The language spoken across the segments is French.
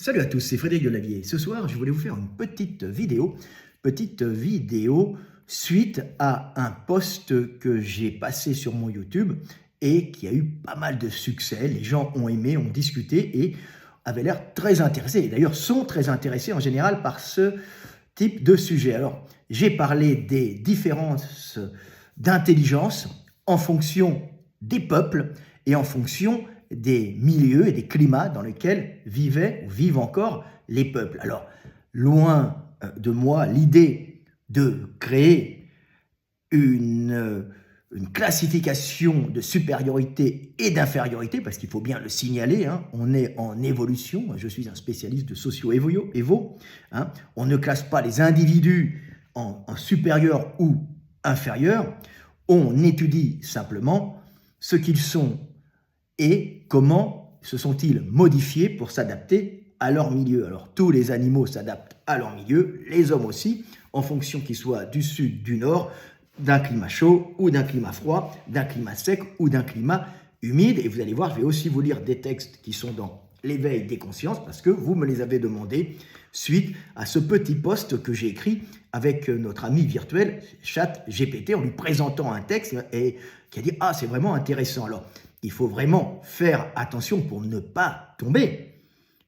Salut à tous, c'est Frédéric Delavier. Ce soir, je voulais vous faire une petite vidéo suite à un post que j'ai passé sur mon YouTube et qui a eu pas mal de succès. Les gens ont aimé, ont discuté et avaient l'air très intéressés. Et d'ailleurs, sont très intéressés en général par ce type de sujet. Alors, j'ai parlé des différences d'intelligence en fonction des peuples et en fonction des milieux et des climats dans lesquels vivaient ou vivent encore les peuples. Alors, loin de moi l'idée de créer une classification de supériorité et d'infériorité, parce qu'il faut bien le signaler, hein, on est en évolution, je suis un spécialiste de socio-évo, hein, on ne classe pas les individus en supérieurs ou inférieurs, on étudie simplement ce qu'ils sont et comment se sont-ils modifiés pour s'adapter à leur milieu. Alors tous les animaux s'adaptent à leur milieu, les hommes aussi, en fonction qu'ils soient du sud, du nord, d'un climat chaud ou d'un climat froid, d'un climat sec ou d'un climat humide. Et vous allez voir, je vais aussi vous lire des textes qui sont dans l'éveil des consciences, parce que vous me les avez demandés suite à ce petit post que j'ai écrit avec notre ami virtuel ChatGPT en lui présentant un texte et qui a dit « Ah, c'est vraiment intéressant ». Alors, il faut vraiment faire attention pour ne pas tomber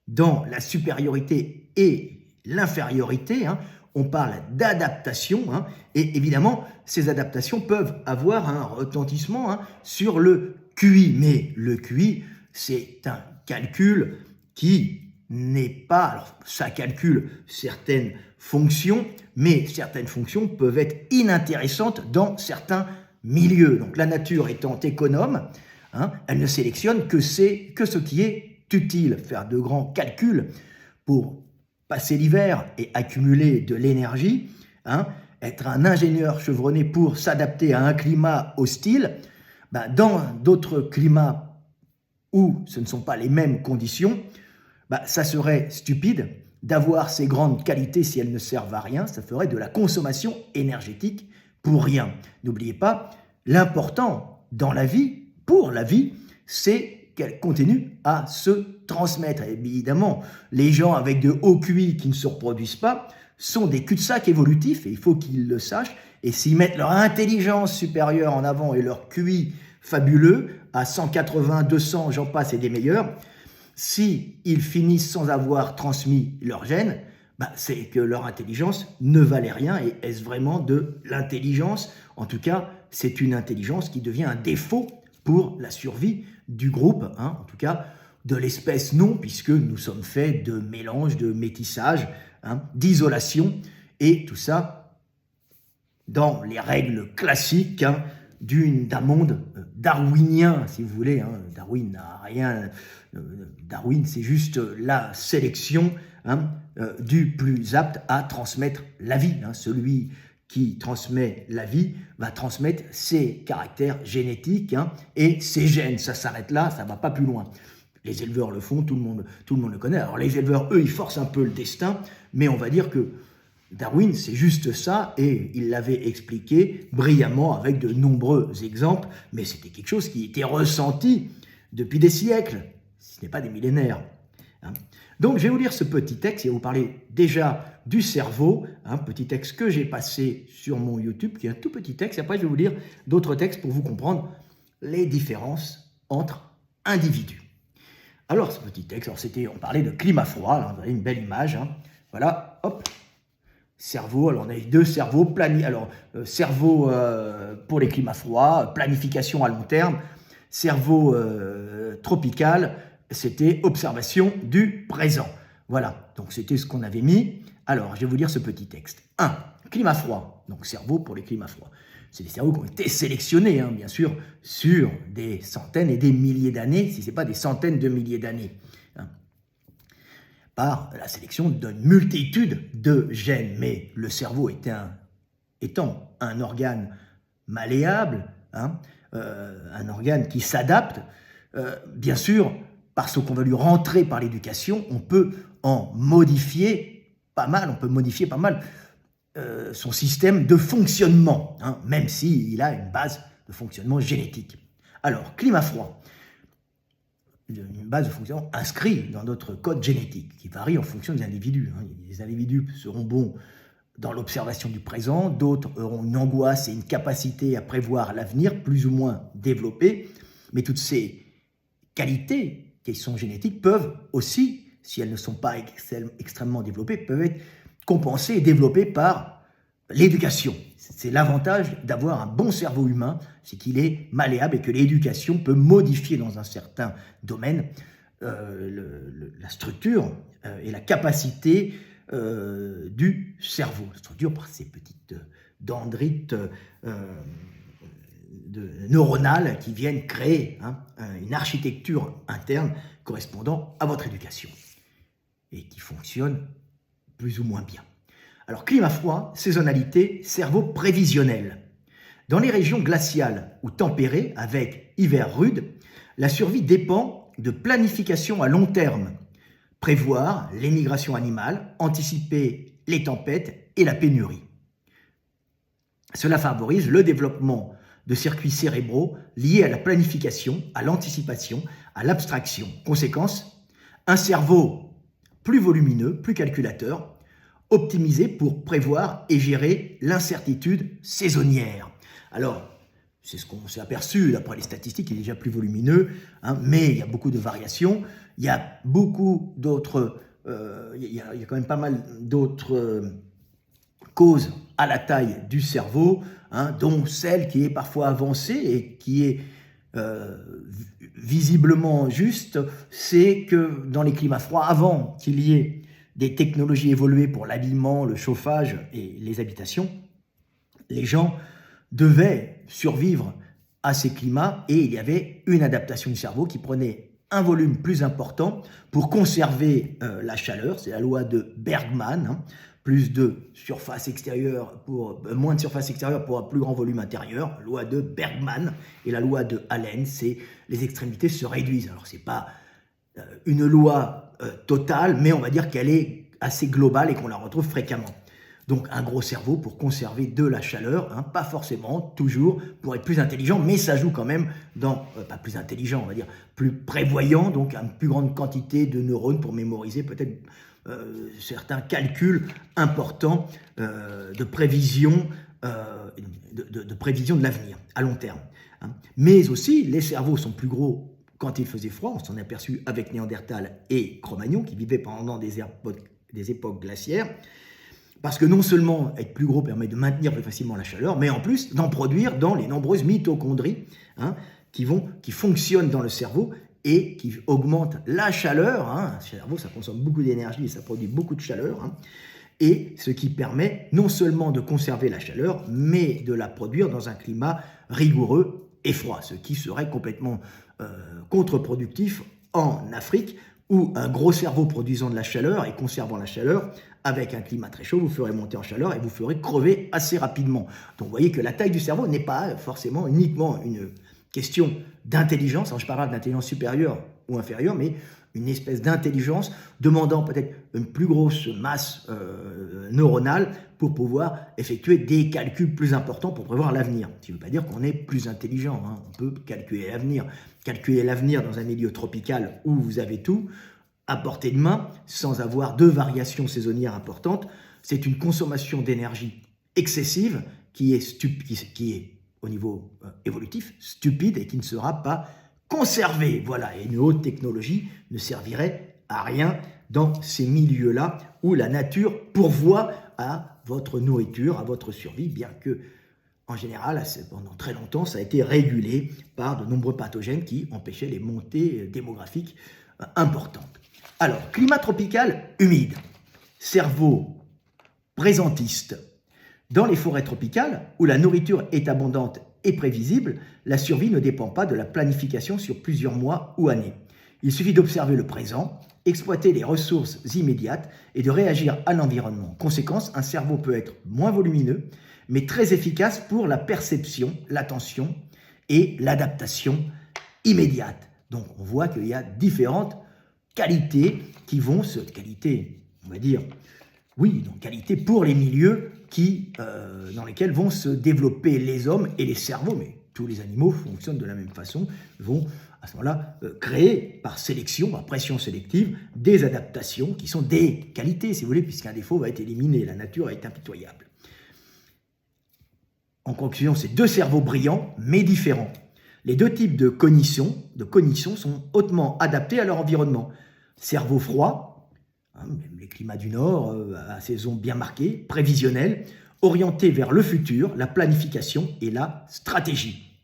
dans la supériorité et l'infériorité. Hein. On parle d'adaptation, hein, et évidemment, ces adaptations peuvent avoir un retentissement, hein, sur le QI. Mais le QI, c'est un calcul qui n'est pas... Alors, ça calcule certaines fonctions, mais certaines fonctions peuvent être inintéressantes dans certains milieux. Donc, la nature étant économe, hein, elle ne sélectionne que ce qui est utile. Faire de grands calculs pour passer l'hiver et accumuler de l'énergie, hein, être un ingénieur chevronné pour s'adapter à un climat hostile, ben, dans d'autres climats où ce ne sont pas les mêmes conditions, ben, ça serait stupide d'avoir ces grandes qualités si elles ne servent à rien, ça ferait de la consommation énergétique pour rien. N'oubliez pas, l'important dans la vie, pour la vie, c'est qu'elle continue à se transmettre. Et évidemment, les gens avec de hauts QI qui ne se reproduisent pas sont des cul-de-sac évolutifs, et il faut qu'ils le sachent. Et s'ils mettent leur intelligence supérieure en avant et leur QI fabuleux, à 180, 200, j'en passe, et des meilleurs, s'ils finissent sans avoir transmis leur gène, bah, c'est que leur intelligence ne valait rien. Et est-ce vraiment de l'intelligence? En tout cas, c'est une intelligence qui devient un défaut pour la survie du groupe, hein, en tout cas de l'espèce non, puisque nous sommes faits de mélange, de métissage, hein, d'isolation, et tout ça dans les règles classiques, hein, d'un monde darwinien, si vous voulez. Hein. Darwin n'a rien. Darwin, c'est juste la sélection, hein, du plus apte à transmettre la vie. Hein. Celui qui transmet la vie va transmettre ses caractères génétiques, hein, et ses gènes. Ça s'arrête là, ça ne va pas plus loin. Les éleveurs le font, tout le monde le connaît. Alors les éleveurs, eux, ils forcent un peu le destin, mais on va dire que Darwin, c'est juste ça, et il l'avait expliqué brillamment avec de nombreux exemples, mais c'était quelque chose qui était ressenti depuis des siècles, ce n'est pas des millénaires. Hein. Donc je vais vous lire ce petit texte et vous parler déjà du cerveau, un petit texte que j'ai passé sur mon YouTube, qui est un tout petit texte, et après je vais vous lire d'autres textes pour vous comprendre les différences entre individus. Alors ce petit texte, on parlait de climat froid, là, vous avez une belle image, hein. Voilà, hop, cerveau, alors on a deux cerveaux, cerveau pour les climats froids, planification à long terme, cerveau tropical, c'était observation du présent. Voilà, donc c'était ce qu'on avait mis. Alors, je vais vous lire ce petit texte. 1. Climat froid, donc cerveau pour les climats froids. C'est des cerveaux qui ont été sélectionnés, hein, bien sûr, sur des centaines et des milliers d'années, si ce n'est pas des centaines de milliers d'années, hein, par la sélection d'une multitude de gènes. Mais le cerveau étant un organe malléable, hein, un organe qui s'adapte, bien sûr, parce qu'on va lui rentrer par l'éducation, on peut en modifier pas mal, son système de fonctionnement, hein, même s'il a une base de fonctionnement génétique. Alors, climat froid. une base de fonctionnement inscrite dans notre code génétique, qui varie en fonction des individus. Les individus seront bons dans l'observation du présent, d'autres auront une angoisse et une capacité à prévoir l'avenir plus ou moins développée, mais toutes ces qualités qui sont génétiques peuvent aussi, si elles ne sont pas extrêmement développées, peuvent être compensées et développées par l'éducation. C'est l'avantage d'avoir un bon cerveau humain, c'est qu'il est malléable et que l'éducation peut modifier dans un certain domaine la structure et la capacité du cerveau. La structure par ces petites dendrites neuronales qui viennent créer une architecture interne correspondant à votre éducation et qui fonctionne plus ou moins bien. Alors, climat froid, saisonnalité, cerveau prévisionnel. Dans les régions glaciales ou tempérées, avec hiver rude, la survie dépend de planification à long terme. Prévoir l'émigration animale, anticiper les tempêtes et la pénurie. Cela favorise le développement de circuits cérébraux liés à la planification, à l'anticipation, à l'abstraction. Conséquence, un cerveau plus volumineux, plus calculateur, optimisé pour prévoir et gérer l'incertitude saisonnière. Alors, c'est ce qu'on s'est aperçu, d'après les statistiques, il est déjà plus volumineux, mais il y a beaucoup de variations, il y a beaucoup d'autres, il y a quand même pas mal d'autres causes à la taille du cerveau, dont celle qui est parfois avancée et qui est visiblement juste, c'est que dans les climats froids, avant qu'il y ait des technologies évoluées pour l'habillement, le chauffage et les habitations, les gens devaient survivre à ces climats et il y avait une adaptation du cerveau qui prenait un volume plus important pour conserver la chaleur. C'est la loi de Bergman, plus de surface extérieure pour moins de surface extérieure pour un plus grand volume intérieur, loi de Bergman, et la loi de Allen, c'est les extrémités se réduisent. Alors c'est pas une loi totale, mais on va dire qu'elle est assez globale et qu'on la retrouve fréquemment. Donc un gros cerveau pour conserver de la chaleur, pas forcément toujours pour être plus intelligent, mais ça joue quand même dans, pas plus intelligent, on va dire, plus prévoyant, donc une plus grande quantité de neurones pour mémoriser peut-être certains calculs importants de prévision de l'avenir à long terme. Mais aussi, les cerveaux sont plus gros quand il faisait froid. On s'en est aperçu avec Néandertal et Cro-Magnon qui vivaient pendant des époques glaciaires. Parce que non seulement être plus gros permet de maintenir plus facilement la chaleur, mais en plus d'en produire dans les nombreuses mitochondries qui fonctionnent dans le cerveau et qui augmentent la chaleur. Le cerveau, ça consomme beaucoup d'énergie et ça produit beaucoup de chaleur. Et ce qui permet non seulement de conserver la chaleur, mais de la produire dans un climat rigoureux et froid, ce qui serait complètement contre-productif en Afrique, où un gros cerveau produisant de la chaleur et conservant la chaleur, avec un climat très chaud, vous ferez monter en chaleur et vous ferez crever assez rapidement. Donc vous voyez que la taille du cerveau n'est pas forcément uniquement une question d'intelligence, je parle pas d'intelligence supérieure ou inférieure, mais une espèce d'intelligence demandant peut-être une plus grosse masse neuronale pour pouvoir effectuer des calculs plus importants pour prévoir l'avenir. Ce qui ne veut pas dire qu'on est plus intelligent, on peut calculer l'avenir. Calculer l'avenir dans un milieu tropical où vous avez tout à portée de main, sans avoir de variations saisonnières importantes, c'est une consommation d'énergie excessive qui est au niveau évolutif stupide et qui ne sera pas conservée. Voilà, et une haute technologie ne servirait à rien dans ces milieux-là où la nature pourvoit à votre nourriture, à votre survie, bien que en général, pendant très longtemps, ça a été régulé par de nombreux pathogènes qui empêchaient les montées démographiques importantes. Alors, climat tropical humide, cerveau présentiste. Dans les forêts tropicales, où la nourriture est abondante et prévisible, la survie ne dépend pas de la planification sur plusieurs mois ou années. Il suffit d'observer le présent, exploiter les ressources immédiates et de réagir à l'environnement. Conséquence, un cerveau peut être moins volumineux, mais très efficace pour la perception, l'attention et l'adaptation immédiate. Donc on voit qu'il y a différentes qualités qui vont qualité, on va dire, oui, donc qualité pour les milieux dans lesquels vont se développer les hommes et les cerveaux, mais tous les animaux fonctionnent de la même façon, vont à ce moment-là, créer par sélection, par pression sélective, des adaptations qui sont des qualités, si vous voulez, puisqu'un défaut va être éliminé, la nature est impitoyable. En conclusion, c'est deux cerveaux brillants, mais différents. Les deux types de cognition sont hautement adaptés à leur environnement. Cerveau froid, les climats du Nord, à saison bien marquée, prévisionnel, orienté vers le futur, la planification et la stratégie.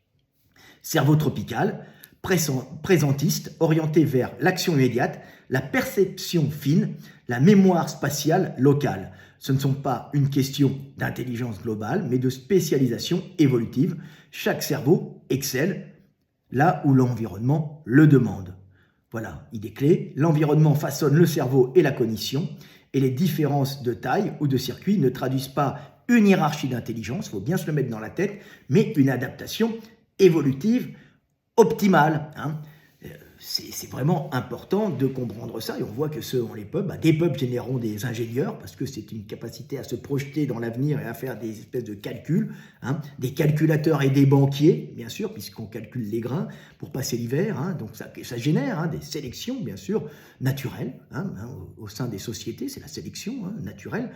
Cerveau tropical, présentiste, orienté vers l'action immédiate, la perception fine, la mémoire spatiale locale. Ce ne sont pas une question d'intelligence globale, mais de spécialisation évolutive. Chaque cerveau excelle là où l'environnement le demande. Voilà, idée clé. L'environnement façonne le cerveau et la cognition, et les différences de taille ou de circuit ne traduisent pas une hiérarchie d'intelligence, il faut bien se le mettre dans la tête, mais une adaptation évolutive optimale. C'est vraiment important de comprendre ça, et on voit que selon les peuples, des peuples généreront des ingénieurs, parce que c'est une capacité à se projeter dans l'avenir et à faire des espèces de calculs, des calculateurs et des banquiers, bien sûr, puisqu'on calcule les grains pour passer l'hiver, donc ça génère des sélections, bien sûr, naturelles, au sein des sociétés, c'est la sélection naturelle,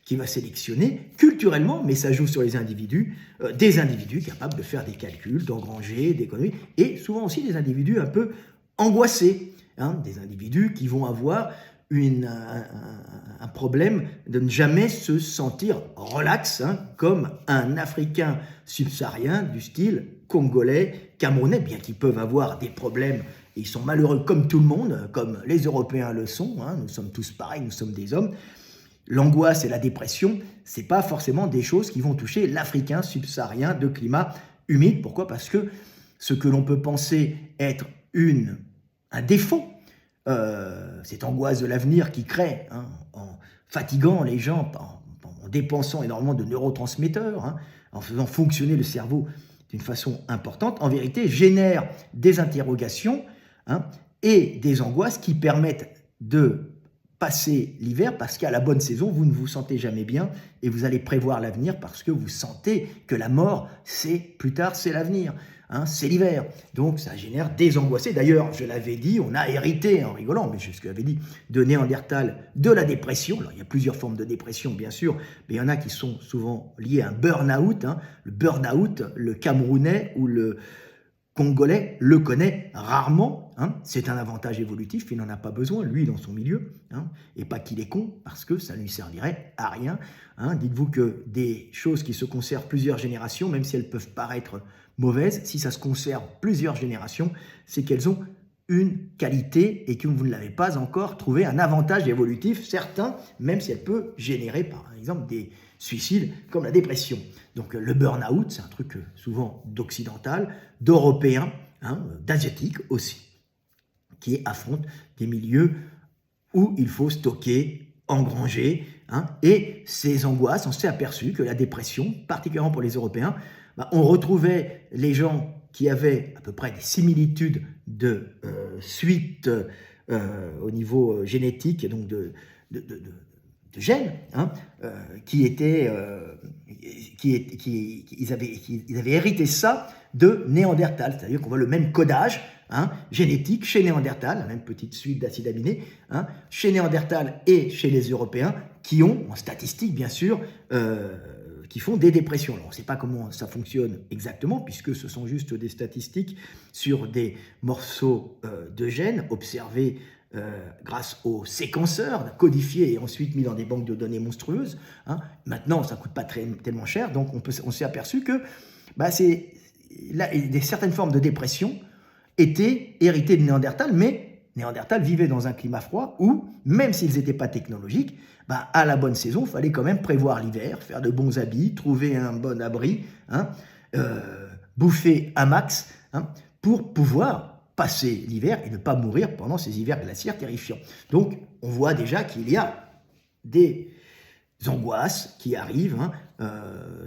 qui va sélectionner culturellement, mais ça joue sur les individus, des individus capables de faire des calculs, d'engranger, d'économies, et souvent aussi des individus un peu angoissés, des individus qui vont avoir un problème de ne jamais se sentir relax, comme un Africain subsaharien du style congolais, camerounais, bien qu'ils peuvent avoir des problèmes, et ils sont malheureux comme tout le monde, comme les Européens le sont, nous sommes tous pareils, nous sommes des hommes. L'angoisse et la dépression, ce n'est pas forcément des choses qui vont toucher l'Africain subsaharien de climat humide. Pourquoi ? Parce que ce que l'on peut penser être un défaut, cette angoisse de l'avenir qui crée, en fatiguant les gens, en dépensant énormément de neurotransmetteurs, en faisant fonctionner le cerveau d'une façon importante, en vérité génère des interrogations et des angoisses qui permettent de passer l'hiver, parce qu'à la bonne saison, vous ne vous sentez jamais bien et vous allez prévoir l'avenir parce que vous sentez que la mort, plus tard, c'est l'avenir, c'est l'hiver. Donc ça génère des angoissés. D'ailleurs, je l'avais dit, on a hérité, en rigolant, mais je l'avais dit, de Néandertal, de la dépression. Alors il y a plusieurs formes de dépression, bien sûr, mais il y en a qui sont souvent liées à un burn-out. Le burn-out, le Camerounais ou le Congolais le connaît rarement, c'est un avantage évolutif, il n'en a pas besoin, lui, dans son milieu, et pas qu'il est con, parce que ça ne lui servirait à rien. Dites-vous que des choses qui se conservent plusieurs générations, même si elles peuvent paraître mauvaises, si ça se conserve plusieurs générations, c'est qu'elles ont une qualité et que vous ne l'avez pas encore trouvé un avantage évolutif certain, même si elle peut générer, par exemple, des suicides comme la dépression. Donc le burn-out, c'est un truc souvent d'occidental, d'européen, d'asiatique aussi, qui affrontent des milieux où il faut stocker, engranger, et ces angoisses, on s'est aperçu que la dépression, particulièrement pour les Européens, on retrouvait les gens qui avaient à peu près des similitudes de suite au niveau génétique, donc de gènes, ils avaient hérité ça de Néandertal, c'est-à-dire qu'on voit le même codage génétique chez Néandertal, la même petite suite d'acides aminés, chez Néandertal et chez les Européens, qui ont, en statistique bien sûr, qui font des dépressions. Alors, on ne sait pas comment ça fonctionne exactement, puisque ce sont juste des statistiques sur des morceaux de gènes observés grâce aux séquenceurs, codifiés et ensuite mis dans des banques de données monstrueuses. Maintenant, ça ne coûte pas tellement cher, donc on s'est aperçu que certaines formes de dépression étaient héritées de Néandertal, mais Néandertal vivait dans un climat froid où, même s'ils n'étaient pas technologiques, à la bonne saison, il fallait quand même prévoir l'hiver, faire de bons habits, trouver un bon abri, bouffer un max, pour pouvoir passer l'hiver et ne pas mourir pendant ces hivers glaciaires terrifiants. Donc, on voit déjà qu'il y a des angoisses qui arrivent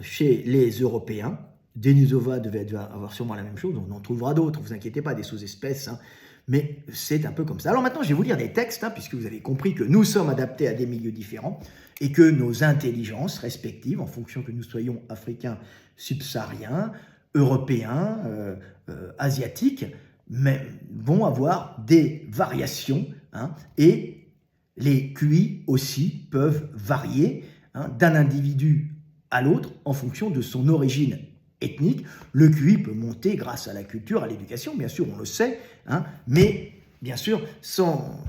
chez les Européens. Denisova devait avoir sûrement la même chose, on en trouvera d'autres, ne vous inquiétez pas, des sous-espèces, mais c'est un peu comme ça. Alors maintenant, je vais vous lire des textes, puisque vous avez compris que nous sommes adaptés à des milieux différents et que nos intelligences respectives, en fonction que nous soyons africains, subsahariens, européens, asiatiques, vont avoir des variations, hein, et les QI aussi peuvent varier, hein, d'un individu à l'autre en fonction de son origine ethnique. Le QI peut monter grâce à la culture, à l'éducation, bien sûr, on le sait, hein, mais bien sûr, sans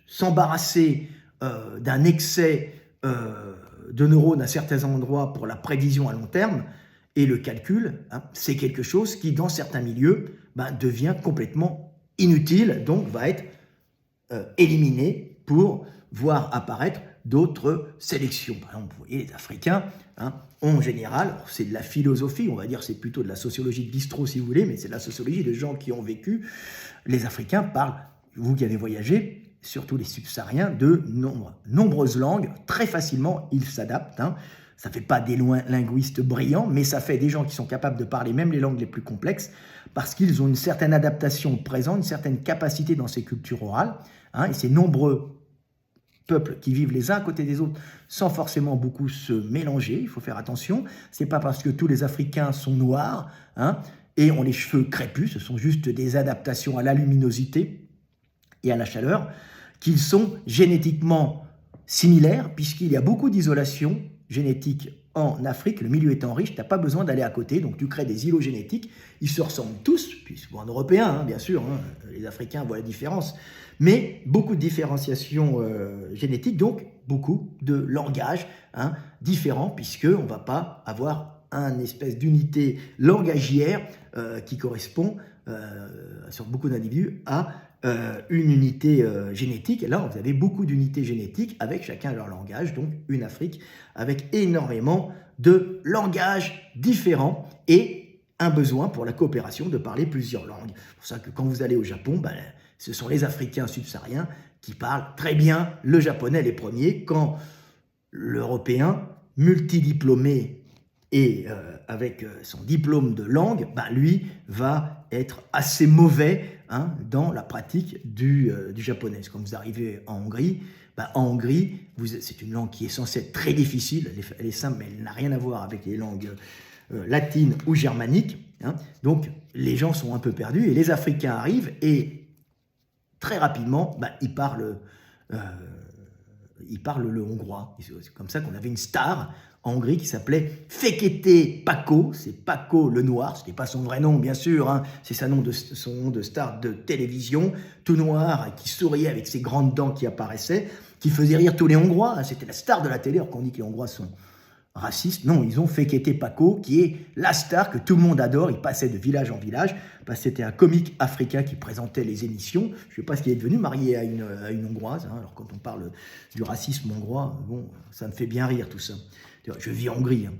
s'embarrasser d'un excès de neurones à certains endroits pour la prévision à long terme et le calcul, hein, c'est quelque chose qui, dans certains milieux, devient complètement inutile, donc va être éliminé pour voir apparaître d'autres sélections. Par exemple, vous voyez, les Africains, hein, en général, c'est de la philosophie, on va dire, c'est plutôt de la sociologie de bistrot si vous voulez, mais c'est de la sociologie de gens qui ont vécu. Les Africains parlent, vous qui avez voyagé, surtout les subsahariens, de nombreuses langues. Très facilement, ils s'adaptent. Hein. Ça ne fait pas des linguistes brillants, mais ça fait des gens qui sont capables de parler même les langues les plus complexes, parce qu'ils ont une certaine adaptation au présent, une certaine capacité dans ces cultures orales. Hein, et ces nombreux peuples qui vivent les uns à côté des autres sans forcément beaucoup se mélanger, il faut faire attention. Ce n'est pas parce que tous les Africains sont noirs, hein, et ont les cheveux crépus, ce sont juste des adaptations à la luminosité et à la chaleur, qu'ils sont génétiquement similaires, puisqu'il y a beaucoup d'isolation génétique en Afrique, le milieu étant riche, tu n'as pas besoin d'aller à côté, donc tu crées des îlots génétiques, ils se ressemblent tous, puis souvent européens, hein, bien sûr, hein, les Africains voient la différence, mais beaucoup de différenciation génétique, donc beaucoup de langages, hein, différents, puisqu'on ne va pas avoir une espèce d'unité langagière qui correspond sur beaucoup d'individus à une unité génétique. Et là, vous avez beaucoup d'unités génétiques avec chacun leur langage, donc une Afrique avec énormément de langages différents et un besoin pour la coopération de parler plusieurs langues. C'est pour ça que quand vous allez au Japon, ce sont les Africains subsahariens qui parlent très bien le japonais les premiers, quand l'Européen multidiplômé et avec son diplôme de langue, lui va être assez mauvais, hein, dans la pratique du japonais. Quand vous arrivez en Hongrie, en Hongrie, c'est une langue qui est censée être très difficile, elle est simple, mais elle n'a rien à voir avec les langues latines ou germaniques. Hein. Donc les gens sont un peu perdus et les Africains arrivent et très rapidement, ils parlent le hongrois. C'est comme ça qu'on avait une star en Hongrie qui s'appelait Fekete Pako. C'est Pako le Noir, ce n'était pas son vrai nom bien sûr, hein. C'est son nom de star de télévision, tout noir, qui souriait avec ses grandes dents qui apparaissaient, qui faisait rire tous les Hongrois. C'était la star de la télé, alors qu'on dit que les Hongrois sont racistes. Non, ils ont Fekete Pako, qui est la star que tout le monde adore. Il passait de village en village, parce que c'était un comique africain qui présentait les émissions. Je ne sais pas ce qu'il est devenu, marié à une Hongroise. Hein. Alors quand on parle du racisme hongrois, bon, ça me fait bien rire tout ça. Je vis en Hongrie. Hein.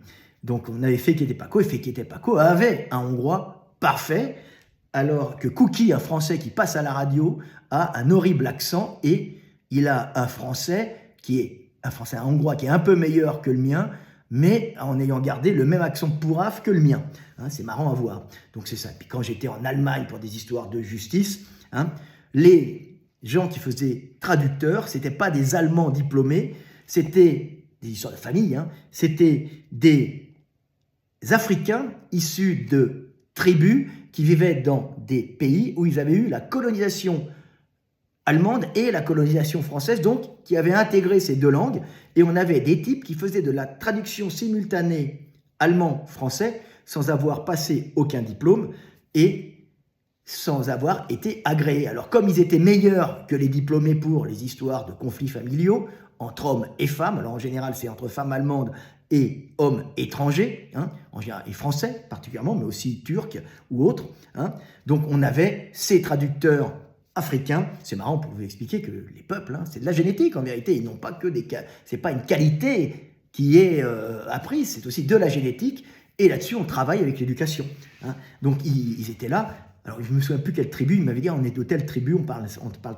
Donc on avait Fekete Pako, et Fekete Pako avait un Hongrois parfait, alors que Cookie, un Français qui passe à la radio, a un horrible accent, et il a un Hongrois qui est un peu meilleur que le mien, mais en ayant gardé le même accent pourrave que le mien. Hein, c'est marrant à voir. Donc c'est ça. Puis quand j'étais en Allemagne pour des histoires de justice, hein, les gens qui faisaient traducteurs, c'était pas des Allemands diplômés, c'était des histoires de famille, hein, c'était des Africains issus de tribus qui vivaient dans des pays où ils avaient eu la colonisation allemande et la colonisation française, donc qui avaient intégré ces deux langues, et on avait des types qui faisaient de la traduction simultanée allemand-français sans avoir passé aucun diplôme et sans avoir été agréés. Alors comme ils étaient meilleurs que les diplômés pour les histoires de conflits familiaux entre hommes et femmes, alors en général c'est entre femmes allemandes et hommes étrangers, hein, en général, et français particulièrement, mais aussi turcs ou autres, hein. Donc on avait ces traducteurs africains. C'est marrant pour vous expliquer que les peuples, hein, c'est de la génétique en vérité, ils n'ont pas que c'est pas une qualité qui est apprise, c'est aussi de la génétique, et là-dessus on travaille avec l'éducation. Hein. Donc ils étaient là, alors je ne me souviens plus quelle tribu, ils m'avaient dit on est de telle tribu, on parle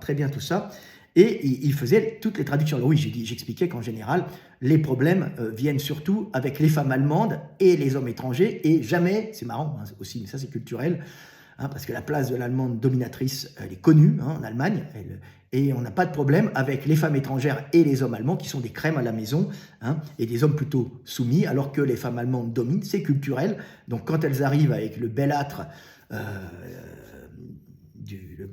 très bien tout ça, et ils faisaient toutes les traductions. Alors oui, j'expliquais qu'en général, les problèmes viennent surtout avec les femmes allemandes et les hommes étrangers, et jamais, c'est marrant hein, aussi, mais ça c'est culturel, hein, parce que la place de l'allemande dominatrice, elle est connue hein, en Allemagne, et on n'a pas de problème avec les femmes étrangères et les hommes allemands qui sont des crèmes à la maison, hein, et des hommes plutôt soumis, alors que les femmes allemandes dominent, c'est culturel. Donc quand elles arrivent avec le bellâtre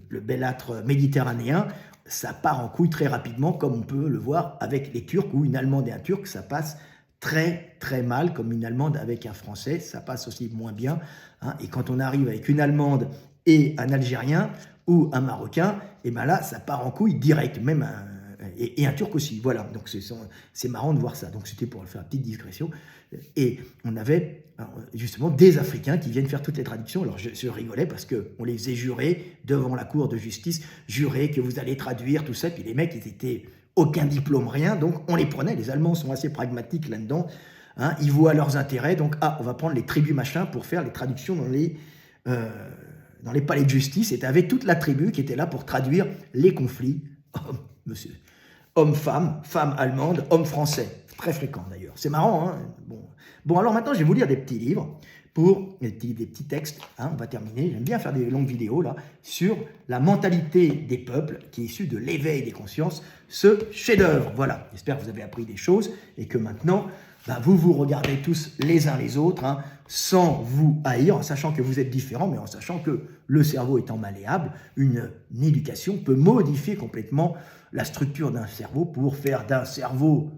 le bellâtre méditerranéen, ça part en couille très rapidement, comme on peut le voir avec les Turcs, ou une Allemande et un Turc, ça passe très très mal, comme une Allemande avec un Français, ça passe aussi moins bien. Hein. Et quand on arrive avec une Allemande et un Algérien ou un Marocain, et ben là, ça part en couille direct, même et un Turc aussi. Voilà, donc c'est marrant de voir ça. Donc c'était pour faire une petite digression. Et on avait justement des Africains qui viennent faire toutes les traductions. Alors je rigolais parce qu'on les faisait jurer devant la cour de justice, jurer que vous allez traduire tout ça. Puis les mecs, ils étaient aucun diplôme, rien. Donc on les prenait. Les Allemands sont assez pragmatiques là-dedans. Hein, ils voient leurs intérêts. Donc on va prendre les tribus machin pour faire les traductions dans les palais de justice. Et tu avais toute la tribu qui était là pour traduire les conflits. Oh, monsieur. Homme-femme, femme allemande, homme français. Très fréquent d'ailleurs. C'est marrant, hein. Bon, alors maintenant, je vais vous lire des petits livres, des petits textes. Hein, on va terminer. J'aime bien faire des longues vidéos là, sur la mentalité des peuples qui est issue de l'éveil des consciences. Ce chef-d'œuvre. Voilà. J'espère que vous avez appris des choses et que maintenant, vous vous regardez tous les uns les autres, hein, sans vous haïr, en sachant que vous êtes différents, mais en sachant que le cerveau étant malléable, une éducation peut modifier complètement la structure d'un cerveau pour faire d'un cerveau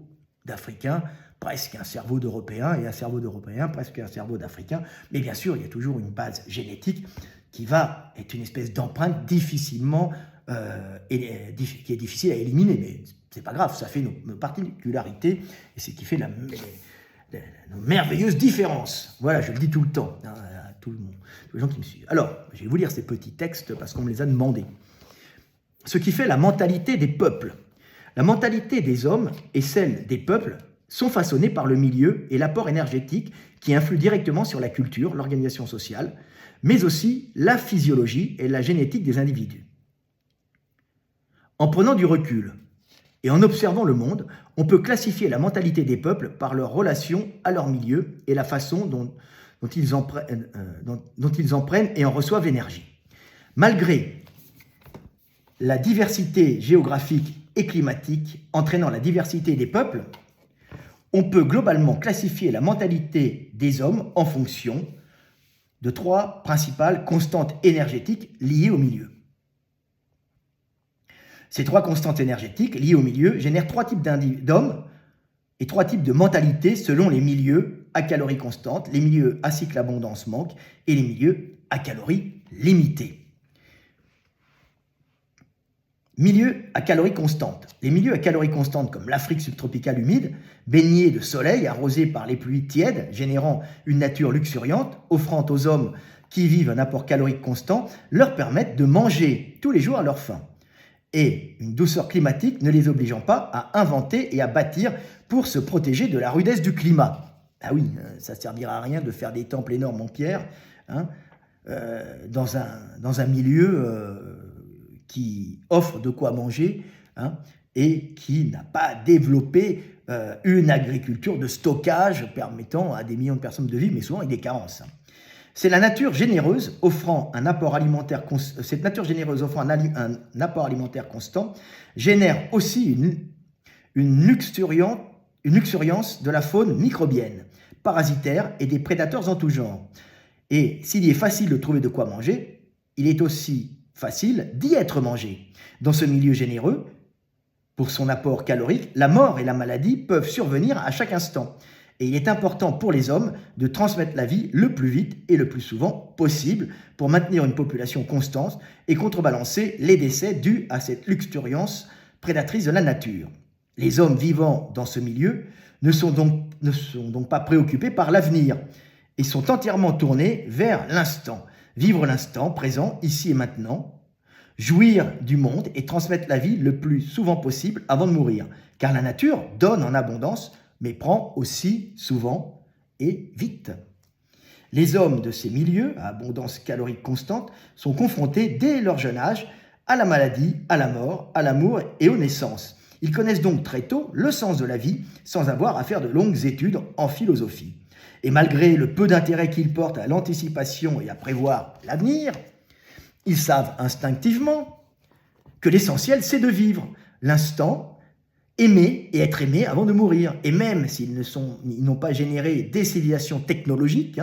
d'Africain presque un cerveau d'Européen et un cerveau d'Européen presque un cerveau d'Africain. Mais bien sûr, il y a toujours une base génétique qui va être une espèce d'empreinte difficilement, qui est difficile à éliminer. Mais c'est pas grave, ça fait nos particularités et c'est ce qui fait nos merveilleuses différences. Voilà, je le dis tout le temps à tous les gens qui me suivent. Alors, je vais vous lire ces petits textes parce qu'on me les a demandés. Ce qui fait la mentalité des peuples. La mentalité des hommes et celle des peuples sont façonnées par le milieu et l'apport énergétique qui influent directement sur la culture, l'organisation sociale, mais aussi la physiologie et la génétique des individus. En prenant du recul et en observant le monde, on peut classifier la mentalité des peuples par leur relation à leur milieu et la façon dont ils en prennent et en reçoivent l'énergie. Malgré la diversité géographique et climatique entraînant la diversité des peuples, on peut globalement classifier la mentalité des hommes en fonction de trois principales constantes énergétiques liées au milieu. Ces trois constantes énergétiques liées au milieu génèrent trois types d'hommes et trois types de mentalités selon les milieux à calories constantes, les milieux à cycle abondance manque et les milieux à calories limitées. Milieux à calories constantes. Les milieux à calories constantes comme l'Afrique subtropicale humide, baignée de soleil, arrosée par les pluies tièdes, générant une nature luxuriante, offrant aux hommes qui vivent un apport calorique constant, leur permettent de manger tous les jours à leur faim. Et une douceur climatique ne les obligeant pas à inventer et à bâtir pour se protéger de la rudesse du climat. Ah oui, ça ne servira à rien de faire des temples énormes en pierre dans un milieu qui offre de quoi manger et qui n'a pas développé une agriculture de stockage permettant à des millions de personnes de vivre, mais souvent avec des carences. C'est la nature généreuse offrant un apport alimentaire cette nature généreuse offrant un apport alimentaire constant génère aussi une luxuriance de la faune microbienne, parasitaire et des prédateurs en tout genre. Et s'il est facile de trouver de quoi manger, il est aussi facile d'y être mangé. Dans ce milieu généreux, pour son apport calorique, la mort et la maladie peuvent survenir à chaque instant. Et il est important pour les hommes de transmettre la vie le plus vite et le plus souvent possible pour maintenir une population constante et contrebalancer les décès dus à cette luxuriance prédatrice de la nature. Les hommes vivant dans ce milieu ne sont donc pas préoccupés par l'avenir et sont entièrement tournés vers l'instant. Vivre l'instant présent, ici et maintenant, jouir du monde et transmettre la vie le plus souvent possible avant de mourir. Car la nature donne en abondance, mais prend aussi souvent et vite. Les hommes de ces milieux, à abondance calorique constante, sont confrontés dès leur jeune âge à la maladie, à la mort, à l'amour et aux naissances. Ils connaissent donc très tôt le sens de la vie, sans avoir à faire de longues études en philosophie. Et malgré le peu d'intérêt qu'ils portent à l'anticipation et à prévoir l'avenir, ils savent instinctivement que l'essentiel, c'est de vivre l'instant, aimer et être aimé avant de mourir. Et même s'ils n'ont pas généré des civilisations technologiques,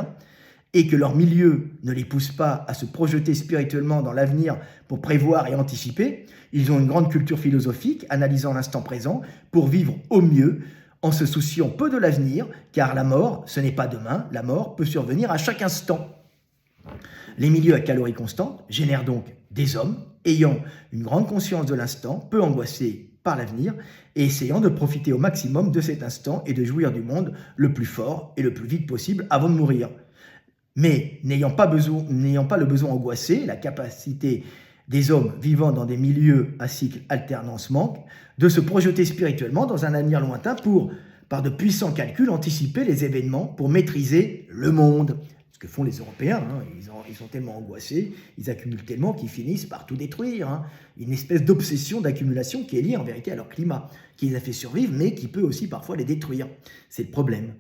et que leur milieu ne les pousse pas à se projeter spirituellement dans l'avenir pour prévoir et anticiper, ils ont une grande culture philosophique, analysant l'instant présent pour vivre au mieux, en se souciant peu de l'avenir, car la mort, ce n'est pas demain, la mort peut survenir à chaque instant. Les milieux à calories constantes génèrent donc des hommes ayant une grande conscience de l'instant, peu angoissés par l'avenir et essayant de profiter au maximum de cet instant et de jouir du monde le plus fort et le plus vite possible avant de mourir. Mais n'ayant pas le besoin angoissé, la capacité des hommes vivant dans des milieux à cycle alternance manque de se projeter spirituellement dans un avenir lointain pour, par de puissants calculs, anticiper les événements pour maîtriser le monde. Ce que font les Européens, ils sont tellement angoissés, ils accumulent tellement qu'ils finissent par tout détruire. Une espèce d'obsession d'accumulation qui est liée en vérité à leur climat, qui les a fait survivre, mais qui peut aussi parfois les détruire. C'est le problème.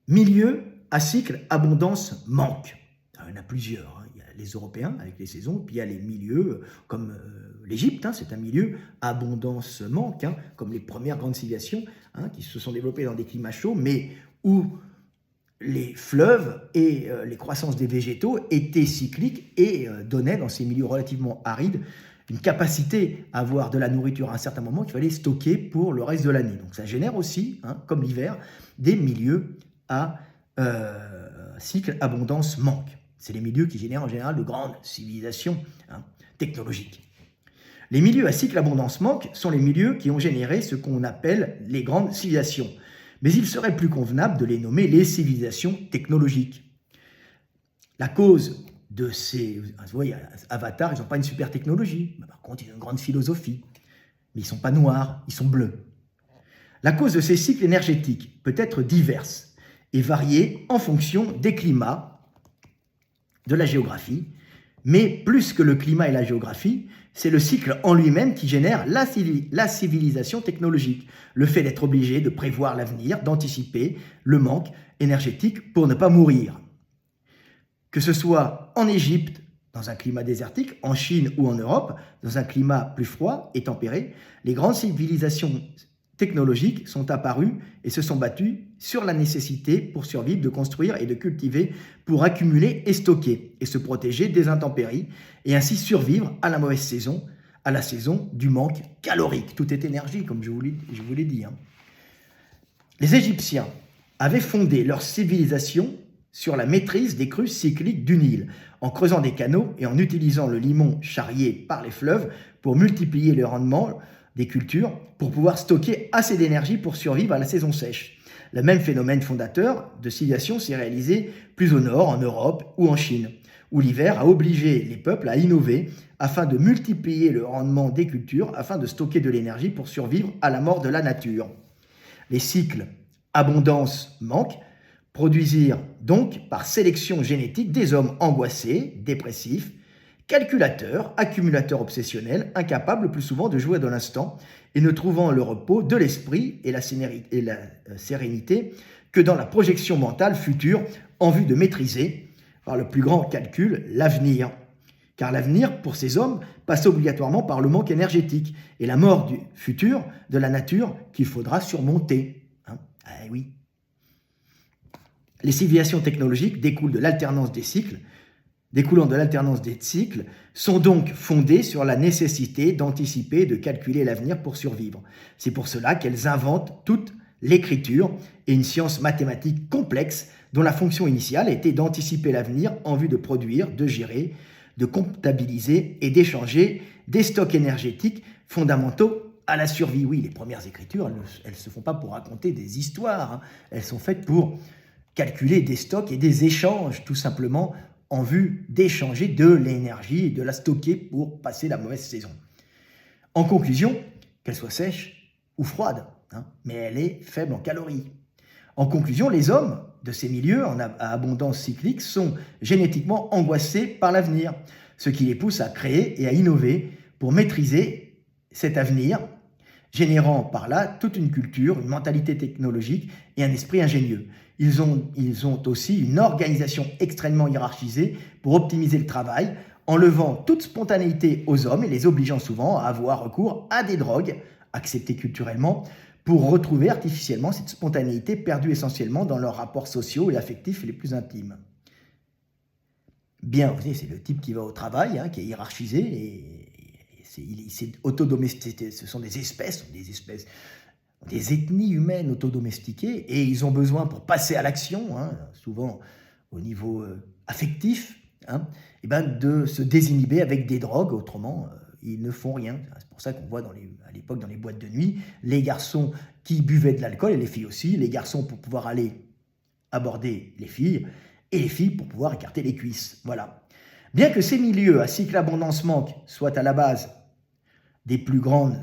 Milieu à cycle abondance manque. Alors, il y en a plusieurs. Il y a les Européens avec les saisons, puis il y a les milieux comme l'Égypte, c'est un milieu abondance manque, comme les premières grandes civilisations qui se sont développées dans des climats chauds, mais où les fleuves et les croissances des végétaux étaient cycliques et donnaient dans ces milieux relativement arides une capacité à avoir de la nourriture à un certain moment qu'il fallait stocker pour le reste de l'année. Donc ça génère aussi, comme l'hiver, des milieux à cycle abondance manque. C'est les milieux qui génèrent en général de grandes civilisations technologiques. Les milieux à cycle abondance manque sont les milieux qui ont généré ce qu'on appelle les grandes civilisations. Mais il serait plus convenable de les nommer les civilisations technologiques. La cause de ces... Vous voyez, Avatar, ils n'ont pas une super technologie. Par contre, ils ont une grande philosophie. Mais ils ne sont pas noirs, ils sont bleus. La cause de ces cycles énergétiques peut être diverse et variée en fonction des climats, de la géographie. Mais plus que le climat et la géographie, c'est le cycle en lui-même qui génère la civilisation technologique. Le fait d'être obligé de prévoir l'avenir, d'anticiper le manque énergétique pour ne pas mourir. Que ce soit en Égypte, dans un climat désertique, en Chine ou en Europe, dans un climat plus froid et tempéré, les grandes civilisations technologiques sont apparues et se sont battues sur la nécessité pour survivre de construire et de cultiver pour accumuler et stocker et se protéger des intempéries et ainsi survivre à la mauvaise saison, à la saison du manque calorique. Tout est énergie, comme je vous l'ai dit. Les Égyptiens avaient fondé leur civilisation sur la maîtrise des crues cycliques du Nil, en creusant des canaux et en utilisant le limon charrié par les fleuves pour multiplier le rendement des cultures, pour pouvoir stocker assez d'énergie pour survivre à la saison sèche. Le même phénomène fondateur de civilisation s'est réalisé plus au nord, en Europe ou en Chine, où l'hiver a obligé les peuples à innover afin de multiplier le rendement des cultures, afin de stocker de l'énergie pour survivre à la mort de la nature. Les cycles abondance-manque produisirent donc par sélection génétique des hommes angoissés, dépressifs, calculateurs, accumulateurs obsessionnels, incapables le plus souvent de jouer dans l'instant et ne trouvant le repos de l'esprit et la sérénité que dans la projection mentale future en vue de maîtriser, par le plus grand calcul, l'avenir. Car l'avenir, pour ces hommes, passe obligatoirement par le manque énergétique et la mort du futur de la nature qu'il faudra surmonter. Oui. Les civilisations technologiques découlent de l'alternance des cycles, découlant de l'alternance des cycles, sont donc fondées sur la nécessité d'anticiper et de calculer l'avenir pour survivre. C'est pour cela qu'elles inventent toute l'écriture et une science mathématique complexe dont la fonction initiale était d'anticiper l'avenir en vue de produire, de gérer, de comptabiliser et d'échanger des stocks énergétiques fondamentaux à la survie. Oui, les premières écritures, elles ne se font pas pour raconter des histoires, elles sont faites pour calculer des stocks et des échanges, tout simplement en vue d'échanger de l'énergie et de la stocker pour passer la mauvaise saison. En conclusion, qu'elle soit sèche ou froide, mais elle est faible en calories. En conclusion, les hommes de ces milieux à abondance cyclique sont génétiquement angoissés par l'avenir, ce qui les pousse à créer et à innover pour maîtriser cet avenir, générant par là toute une culture, une mentalité technologique et un esprit ingénieux. Ils ont aussi une organisation extrêmement hiérarchisée pour optimiser le travail, enlevant toute spontanéité aux hommes et les obligeant souvent à avoir recours à des drogues, acceptées culturellement, pour retrouver artificiellement cette spontanéité perdue essentiellement dans leurs rapports sociaux et affectifs les plus intimes. Bien, vous savez, c'est le type qui va au travail, qui est hiérarchisé, et il s'est autodomestiqué. Ce sont des espèces, des ethnies humaines autodomestiquées, et ils ont besoin, pour passer à l'action, souvent au niveau affectif, de se désinhiber avec des drogues, autrement ils ne font rien. C'est pour ça qu'on voit à l'époque dans les boîtes de nuit, les garçons qui buvaient de l'alcool, et les filles aussi, les garçons pour pouvoir aller aborder les filles, et les filles pour pouvoir écarter les cuisses. Voilà. Bien que ces milieux à cycle abondance-manque soient à la base des plus grandes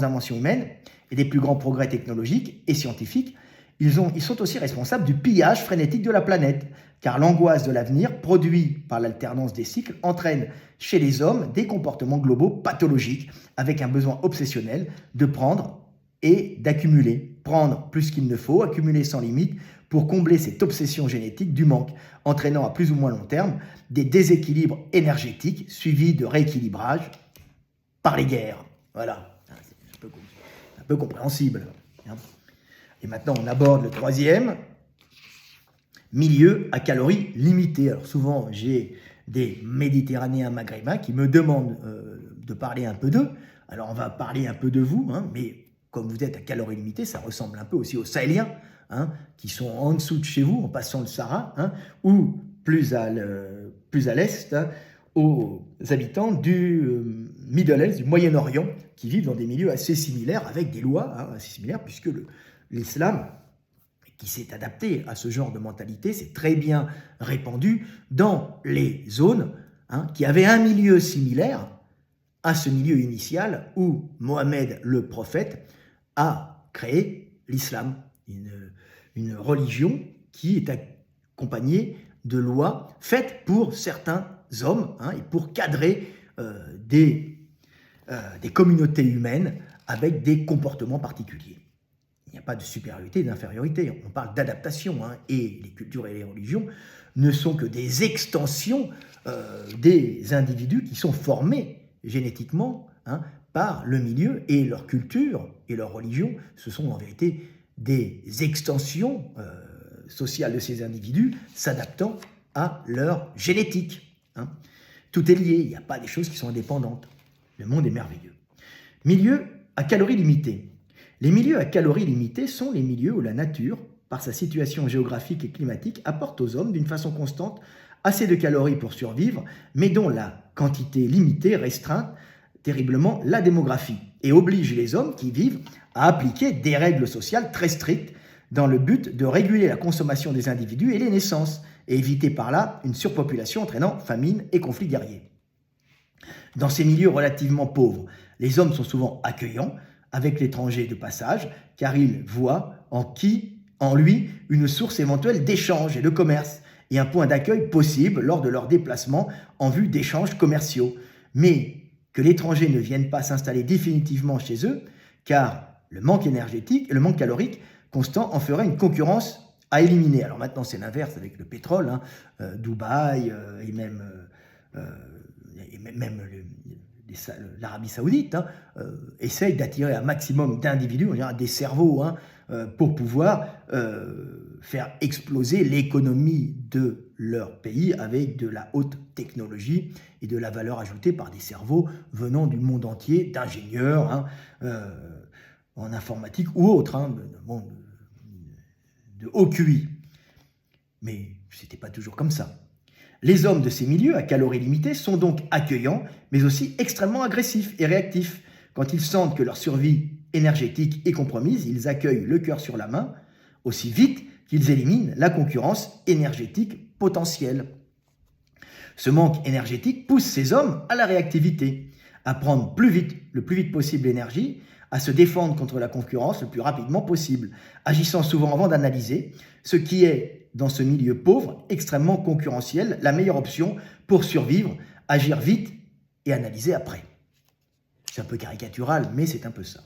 inventions humaines et des plus grands progrès technologiques et scientifiques, ils sont aussi responsables du pillage frénétique de la planète, car l'angoisse de l'avenir, produite par l'alternance des cycles, entraîne chez les hommes des comportements globaux pathologiques, avec un besoin obsessionnel de prendre et d'accumuler. Prendre plus qu'il ne faut, accumuler sans limite, pour combler cette obsession génétique du manque, entraînant à plus ou moins long terme des déséquilibres énergétiques suivis de rééquilibrage par les guerres. Voilà, c'est un peu compréhensible. Et maintenant, on aborde le troisième, milieu à calories limitées. Alors souvent, j'ai des Méditerranéens maghrébins qui me demandent de parler un peu d'eux. Alors on va parler un peu de vous, mais comme vous êtes à calories limitées, ça ressemble un peu aussi aux Sahéliens, qui sont en dessous de chez vous, en passant le Sahara, ou plus à l'est, aux habitants du Middle East, du Moyen-Orient, qui vivent dans des milieux assez similaires, avec des lois assez similaires, puisque l'islam, qui s'est adapté à ce genre de mentalité, s'est très bien répandu dans les zones qui avaient un milieu similaire à ce milieu initial où Mohammed, le prophète, a créé l'islam, une religion qui est accompagnée de lois faites pour certains hommes et pour cadrer des communautés humaines avec des comportements particuliers. Il n'y a pas de supériorité et d'infériorité, on parle d'adaptation, et les cultures et les religions ne sont que des extensions des individus qui sont formés génétiquement par le milieu, et leur culture et leur religion, ce sont en vérité des extensions sociales de ces individus s'adaptant à leur génétique. Tout est lié, il n'y a pas des choses qui sont indépendantes. Le monde est merveilleux. Milieu à calories limitées. Les milieux à calories limitées sont les milieux où la nature, par sa situation géographique et climatique, apporte aux hommes d'une façon constante assez de calories pour survivre, mais dont la quantité limitée restreint terriblement la démographie et oblige les hommes qui y vivent à appliquer des règles sociales très strictes dans le but de réguler la consommation des individus et les naissances, et éviter par là une surpopulation entraînant famine et conflits guerriers. Dans ces milieux relativement pauvres, les hommes sont souvent accueillants avec l'étranger de passage, car ils voient en lui une source éventuelle d'échange et de commerce, et un point d'accueil possible lors de leur déplacement en vue d'échanges commerciaux. Mais que l'étranger ne vienne pas s'installer définitivement chez eux, car le manque énergétique et le manque calorique constant en ferait une concurrence à éliminer. Alors maintenant, c'est l'inverse avec le pétrole, Dubaï et même l'Arabie Saoudite essaye d'attirer un maximum d'individus, des cerveaux, pour pouvoir faire exploser l'économie de leur pays avec de la haute technologie et de la valeur ajoutée par des cerveaux venant du monde entier, d'ingénieurs en informatique ou autres, de haut QI. Mais ce n'était pas toujours comme ça. Les hommes de ces milieux à calories limitées sont donc accueillants, mais aussi extrêmement agressifs et réactifs. Quand ils sentent que leur survie énergétique est compromise, ils accueillent le cœur sur la main, aussi vite qu'ils éliminent la concurrence énergétique potentielle. Ce manque énergétique pousse ces hommes à la réactivité, à prendre le plus vite possible l'énergie, à se défendre contre la concurrence le plus rapidement possible, agissant souvent avant d'analyser, ce qui est, dans ce milieu pauvre, extrêmement concurrentiel, la meilleure option pour survivre, agir vite et analyser après. C'est un peu caricatural, mais c'est un peu ça.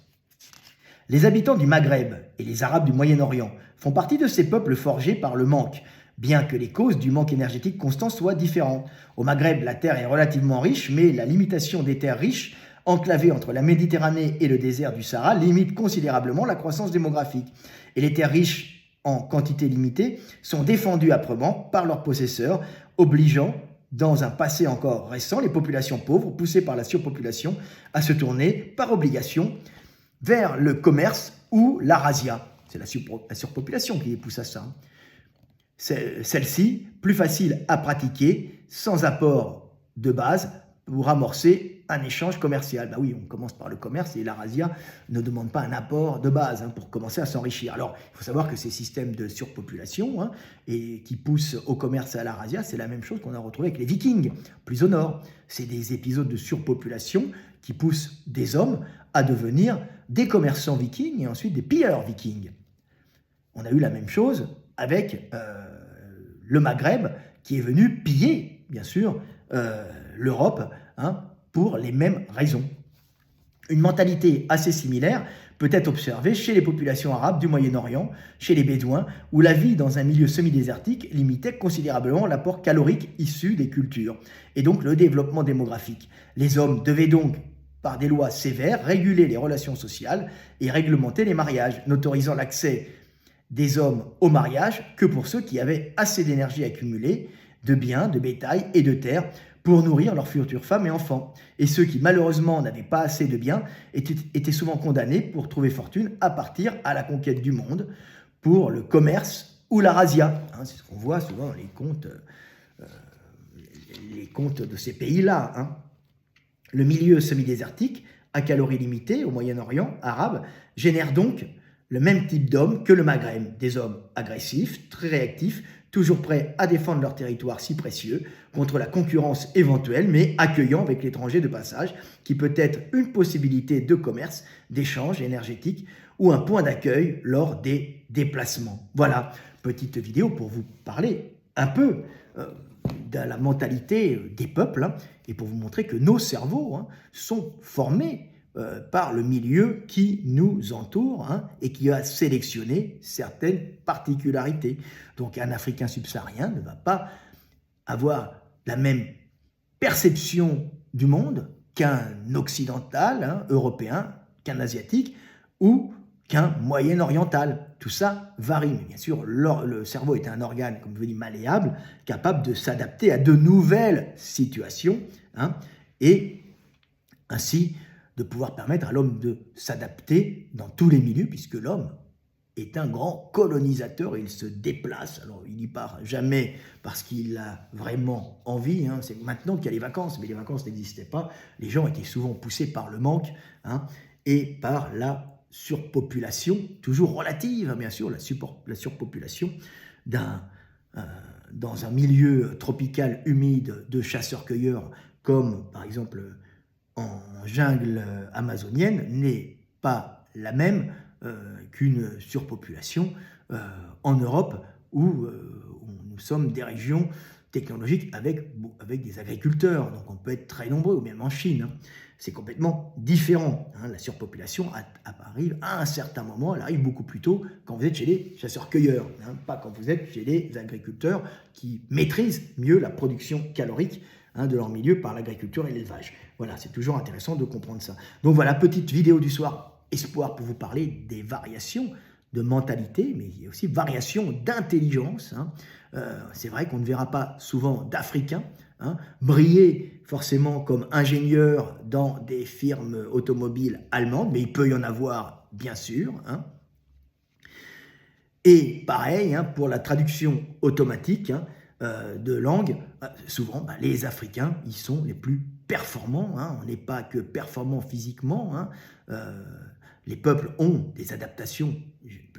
Les habitants du Maghreb et les Arabes du Moyen-Orient font partie de ces peuples forgés par le manque, bien que les causes du manque énergétique constant soient différentes. Au Maghreb, la terre est relativement riche, mais la limitation des terres riches enclavées entre la Méditerranée et le désert du Sahara, limitent considérablement la croissance démographique. Et les terres riches en quantité limitée sont défendues âprement par leurs possesseurs, obligeant, dans un passé encore récent, les populations pauvres, poussées par la surpopulation, à se tourner par obligation vers le commerce ou la razzia. C'est la surpopulation qui les pousse à ça. Celle-ci, plus facile à pratiquer, sans apport de base, pour amorcer un échange commercial. Oui, on commence par le commerce et la razzia ne demande pas un apport de base pour commencer à s'enrichir. Alors, il faut savoir que ces systèmes de surpopulation et qui poussent au commerce et à la razzia, c'est la même chose qu'on a retrouvé avec les Vikings, plus au nord. C'est des épisodes de surpopulation qui poussent des hommes à devenir des commerçants vikings et ensuite des pilleurs vikings. On a eu la même chose avec le Maghreb qui est venu piller, bien sûr, l'Europe pour les mêmes raisons. Une mentalité assez similaire peut être observée chez les populations arabes du Moyen-Orient, chez les Bédouins, où la vie dans un milieu semi-désertique limitait considérablement l'apport calorique issu des cultures, et donc le développement démographique. Les hommes devaient donc, par des lois sévères, réguler les relations sociales et réglementer les mariages, n'autorisant l'accès des hommes au mariage que pour ceux qui avaient assez d'énergie accumulée, de biens, de bétail et de terres pour nourrir leurs futures femmes et enfants. Et ceux qui malheureusement n'avaient pas assez de biens étaient souvent condamnés pour trouver fortune à partir à la conquête du monde, pour le commerce ou la razzia. C'est ce qu'on voit souvent dans les contes de ces pays-là. Le milieu semi-désertique, à calories limitées au Moyen-Orient arabe, génère donc le même type d'hommes que le Maghreb, des hommes agressifs, très réactifs, toujours prêts à défendre leur territoire si précieux contre la concurrence éventuelle, mais accueillant avec l'étranger de passage, qui peut être une possibilité de commerce, d'échange énergétique ou un point d'accueil lors des déplacements. Voilà, petite vidéo pour vous parler un peu de la mentalité des peuples et pour vous montrer que nos cerveaux sont formés par le milieu qui nous entoure et qui a sélectionné certaines particularités. Donc un Africain subsaharien ne va pas avoir la même perception du monde qu'un occidental, européen, qu'un asiatique ou qu'un moyen-oriental. Tout ça varie. Mais bien sûr, le cerveau est un organe, comme je vous dis, malléable, capable de s'adapter à de nouvelles situations et ainsi de pouvoir permettre à l'homme de s'adapter dans tous les milieux, puisque l'homme est un grand colonisateur, il se déplace, alors il n'y part jamais parce qu'il a vraiment envie, c'est maintenant qu'il y a les vacances, mais les vacances n'existaient pas, les gens étaient souvent poussés par le manque et par la surpopulation, toujours relative, bien sûr, la surpopulation dans un milieu tropical humide de chasseurs-cueilleurs, comme par exemple en jungle amazonienne, n'est pas la même qu'une surpopulation en Europe où nous sommes des régions technologiques avec des agriculteurs, donc on peut être très nombreux, ou même en Chine. C'est complètement différent. La surpopulation arrive à un certain moment, elle arrive beaucoup plus tôt quand vous êtes chez les chasseurs-cueilleurs, pas quand vous êtes chez les agriculteurs qui maîtrisent mieux la production calorique de leur milieu par l'agriculture et l'élevage. Voilà, c'est toujours intéressant de comprendre ça. Donc voilà, petite vidéo du soir, espoir pour vous parler des variations de mentalité, mais il y a aussi variations d'intelligence. C'est vrai qu'on ne verra pas souvent d'Africains briller forcément comme ingénieurs dans des firmes automobiles allemandes, mais il peut y en avoir, bien sûr. Et pareil, pour la traduction automatique de langue, souvent les Africains, ils sont les plus performants. On n'est pas que performants physiquement. Les peuples ont des adaptations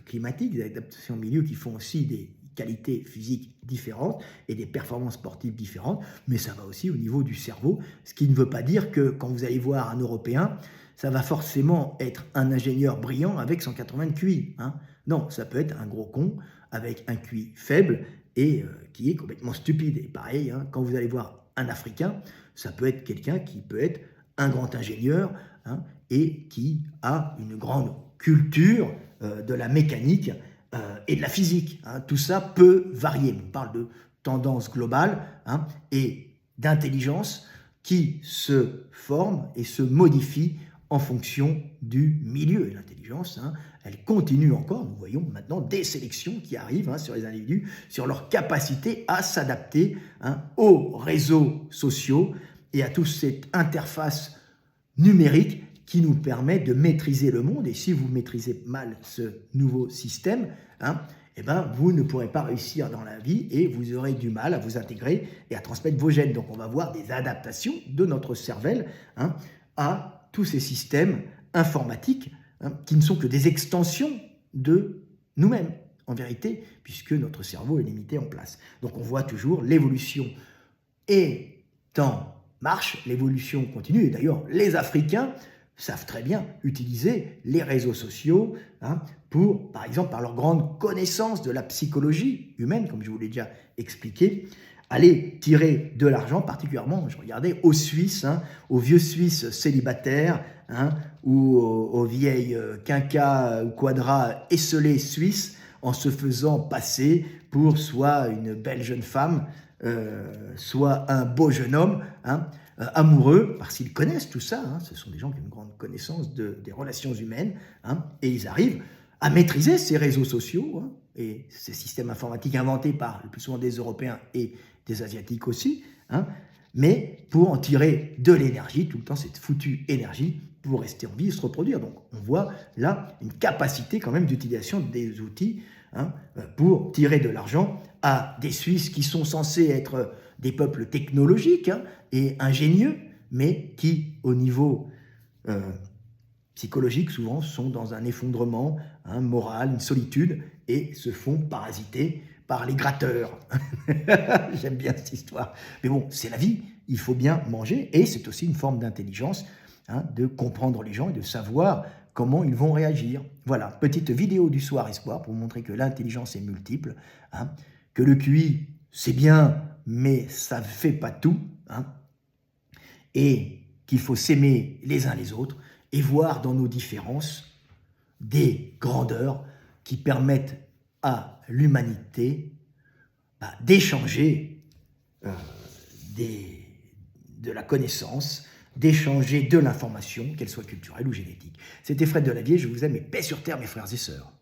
climatiques, des adaptations au milieu qui font aussi des qualités physiques différentes et des performances sportives différentes, mais ça va aussi au niveau du cerveau, ce qui ne veut pas dire que quand vous allez voir un Européen, ça va forcément être un ingénieur brillant avec 180 de QI. Non, ça peut être un gros con avec un QI faible et qui est complètement stupide. Et pareil, quand vous allez voir un Africain, ça peut être quelqu'un qui peut être un grand ingénieur et qui a une grande culture de la mécanique et de la physique. Tout ça peut varier. On parle de tendance globale et d'intelligence qui se forme et se modifie en fonction du milieu. Et l'intelligence, elle continue encore. Nous voyons maintenant des sélections qui arrivent sur les individus, sur leur capacité à s'adapter aux réseaux sociaux et à toute cette interface numérique qui nous permet de maîtriser le monde. Et si vous maîtrisez mal ce nouveau système, vous ne pourrez pas réussir dans la vie et vous aurez du mal à vous intégrer et à transmettre vos gènes. Donc on va voir des adaptations de notre cervelle à tous ces systèmes informatiques qui ne sont que des extensions de nous-mêmes, en vérité, puisque notre cerveau est limité en place. Donc on voit toujours l'évolution est en marche, l'évolution continue. Et d'ailleurs, les Africains savent très bien utiliser les réseaux sociaux pour, par exemple, par leur grande connaissance de la psychologie humaine, comme je vous l'ai déjà expliqué, aller tirer de l'argent, particulièrement, je regardais, aux Suisses, aux vieux Suisses célibataires, ou aux vieilles quinquas ou quadras esselées suisses, en se faisant passer pour soit une belle jeune femme, soit un beau jeune homme, amoureux, parce qu'ils connaissent tout ça, ce sont des gens qui ont une grande connaissance des relations humaines, et ils arrivent à maîtriser ces réseaux sociaux, et ces systèmes informatiques inventés par le plus souvent des Européens et des Asiatiques aussi, mais pour en tirer de l'énergie, tout le temps cette foutue énergie, pour rester en vie et se reproduire. Donc on voit là une capacité quand même d'utilisation des outils pour tirer de l'argent à des Suisses qui sont censés être des peuples technologiques et ingénieux, mais qui, au niveau psychologique, souvent sont dans un effondrement moral, une solitude, et se font parasiter par les gratteurs. J'aime bien cette histoire. Mais bon, c'est la vie, il faut bien manger, et c'est aussi une forme d'intelligence, de comprendre les gens et de savoir comment ils vont réagir. Voilà, petite vidéo du Soir Espoir pour vous montrer que l'intelligence est multiple, que le QI, c'est bien, mais ça ne fait pas tout, et qu'il faut s'aimer les uns les autres et voir dans nos différences des grandeurs qui permettent à l'humanité d'échanger de la connaissance, d'échanger de l'information, qu'elle soit culturelle ou génétique. C'était Fred Delavier, je vous aime et paix sur terre mes frères et sœurs.